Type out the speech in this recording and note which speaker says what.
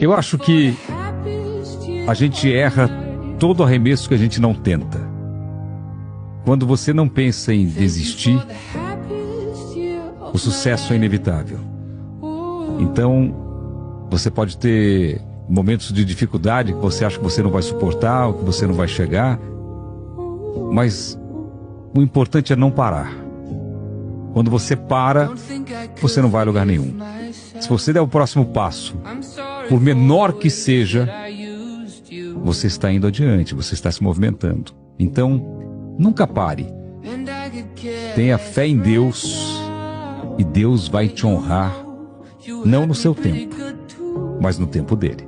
Speaker 1: Eu acho que a gente erra todo arremesso que a gente não tenta. Quando você não pensa em desistir, o sucesso é inevitável. Então, você pode ter momentos de dificuldade que você acha que você não vai suportar, ou que você não vai chegar, mas o importante é não parar. Quando você para, você não vai a lugar nenhum. Se você der o próximo passo, por menor que seja, você está indo adiante, você está se movimentando. Então, nunca pare. Tenha fé em Deus e Deus vai te honrar, não no seu tempo, mas no tempo dele.